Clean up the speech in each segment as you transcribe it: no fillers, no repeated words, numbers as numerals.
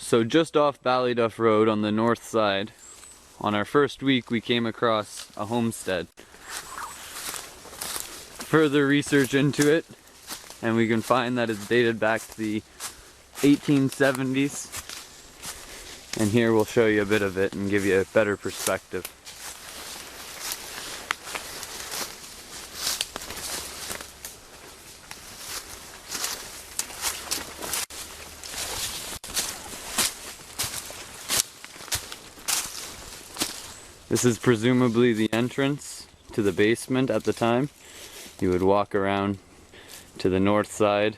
So just off Ballyduff Road on the north side, on our first week we came across a homestead. Further research into it, and we can find that it's dated back to the 1870s. And here we'll show you a bit of it and give you a better perspective. This is presumably the entrance to the basement at the time. You would walk around to the north side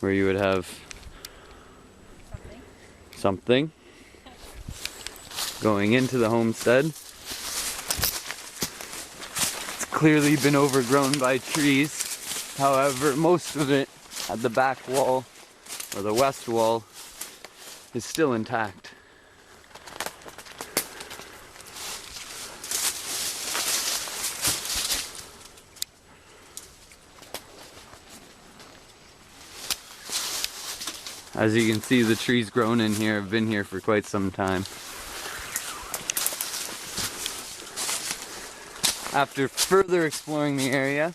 where you would have something going into the homestead. It's clearly been overgrown by trees. However, most of it at the back wall or the west wall is still intact. As you can see, the trees grown in here have been here for quite some time. After further exploring the area,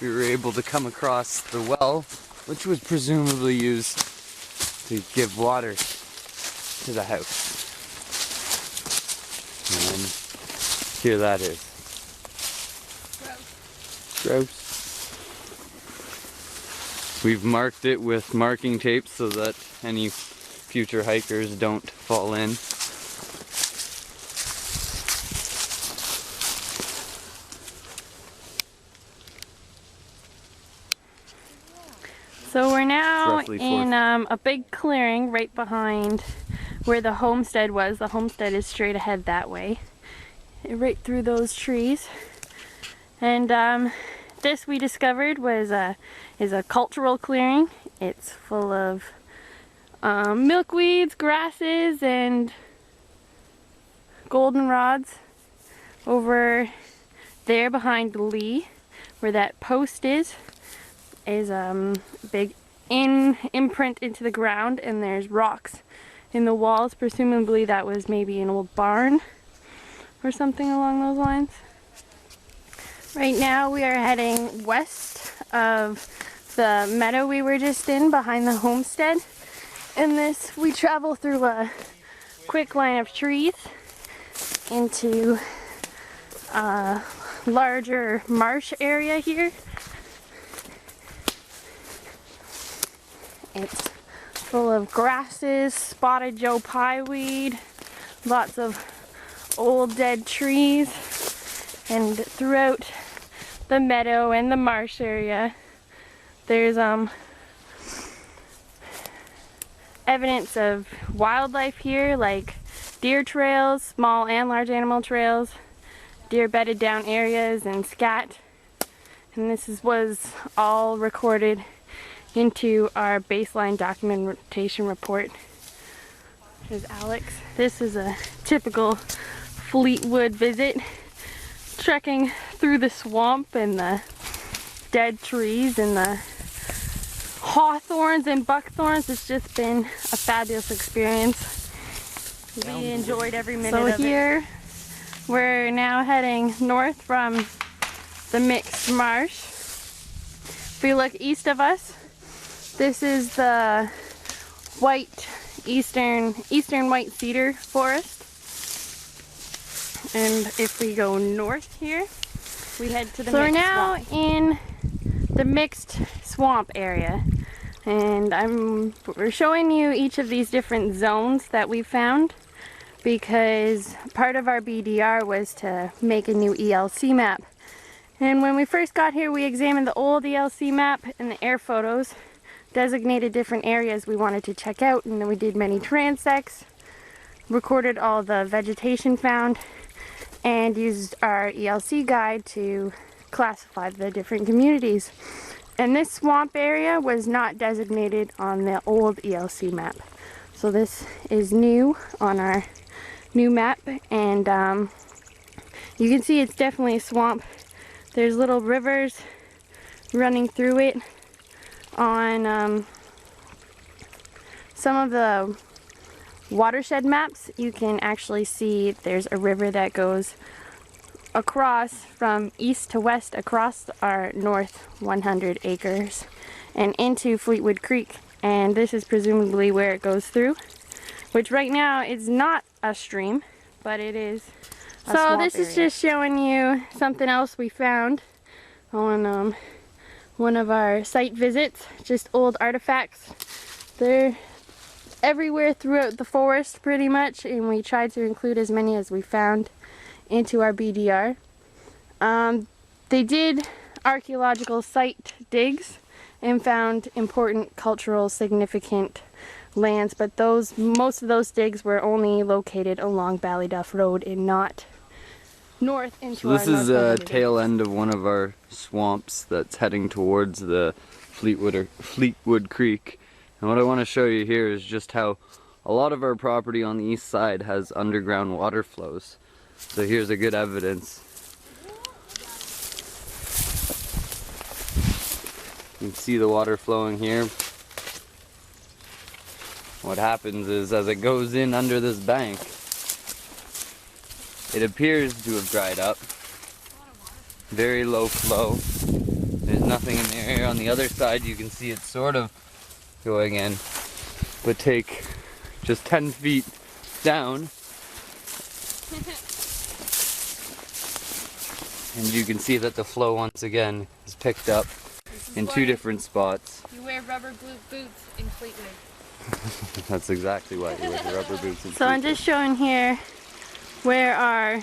we were able to come across the well, which was presumably used to give water to the house. And here that is. Gross. We've marked it with marking tape so that any future hikers don't fall in. So we're now in a big clearing right behind where the homestead was. The homestead is straight ahead that way, right through those trees. And this we discovered is a cultural clearing. It's full of milkweeds, grasses, and goldenrods. Over there behind Lee, where that post is big imprint into the ground, and there's rocks in the walls. Presumably that was maybe an old barn or something along those lines. Right now we are heading west of the meadow we were just in behind the homestead. In this, we travel through a quick line of trees into a larger marsh area here. It's full of grasses, spotted Joe pieweed, lots of old dead trees. And throughout the meadow and the marsh area, there's evidence of wildlife here, like deer trails, small and large animal trails, deer bedded down areas, and scat. And this was all recorded into our baseline documentation report. Here's Alex. This is a typical Fleetwood visit. Trekking through the swamp and the dead trees and the hawthorns and buckthorns. It's just been a fabulous experience. We enjoyed every minute of it. So here we're now heading north from the mixed marsh. If we look east of us, this is the white eastern white cedar forest. And if we go north here, we head to the mixed swamp. So we're now in the mixed swamp area, and we're showing you each of these different zones that we found, because part of our BDR was to make a new ELC map. And when we first got here, we examined the old ELC map, and the air photos designated different areas we wanted to check out, and then we did many transects, recorded all the vegetation found, and used our ELC guide to classify the different communities. And this swamp area was not designated on the old ELC map. So this is new on our new map, and you can see it's definitely a swamp. There's little rivers running through it. On some of the watershed maps, you can actually see there's a river that goes across from east to west across our north 100 acres and into Fleetwood Creek, and this is presumably where it goes through, which right now is not a stream, but it is a swamp area. Is just showing you something else we found on one of our site visits, just old artifacts. They're everywhere throughout the forest pretty much, and we tried to include as many as we found into our BDR. They did archaeological site digs and found important cultural significant lands, but most of those digs were only located along Ballyduff Road and not north into our So this is a tail end of one of our swamps that's heading towards the Fleetwood Creek. And what I want to show you here is just how a lot of our property on the east side has underground water flows. So here's a good evidence. You can see the water flowing here. What happens is, as it goes in under this bank, it appears to have dried up. Very low flow. There's nothing in the area. On the other side, you can see it's sort of going in, but take just 10 feet down, and you can see that the flow once again is picked up in two different spots. You wear rubber boots in Fleetwood. That's exactly why you wear the rubber boots in Fleetwood. So I'm just showing here where our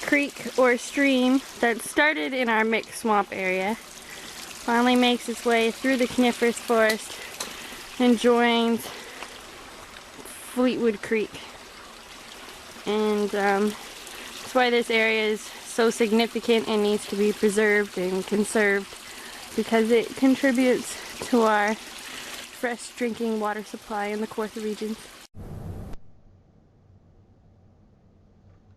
creek or stream that started in our mixed swamp area finally makes its way through the coniferous forest and joins Fleetwood Creek. And that's why this area is so significant and needs to be preserved and conserved, because it contributes to our fresh drinking water supply in the Kawartha region.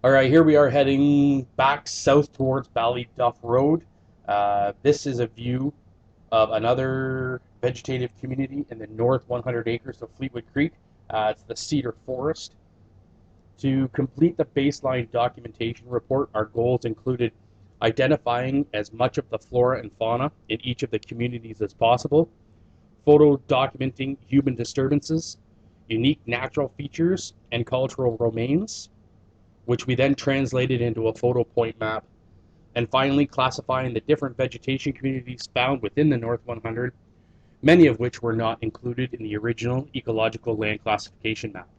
Alright, here we are heading back south towards Ballyduff Road. This is a view of another vegetative community in the north 100 acres of Fleetwood Creek. It's the Cedar Forest. To complete the baseline documentation report, our goals included identifying as much of the flora and fauna in each of the communities as possible, photo documenting human disturbances, unique natural features, and cultural remains, which we then translated into a photo point map, and finally classifying the different vegetation communities found within the North 100, many of which were not included in the original ecological land classification map.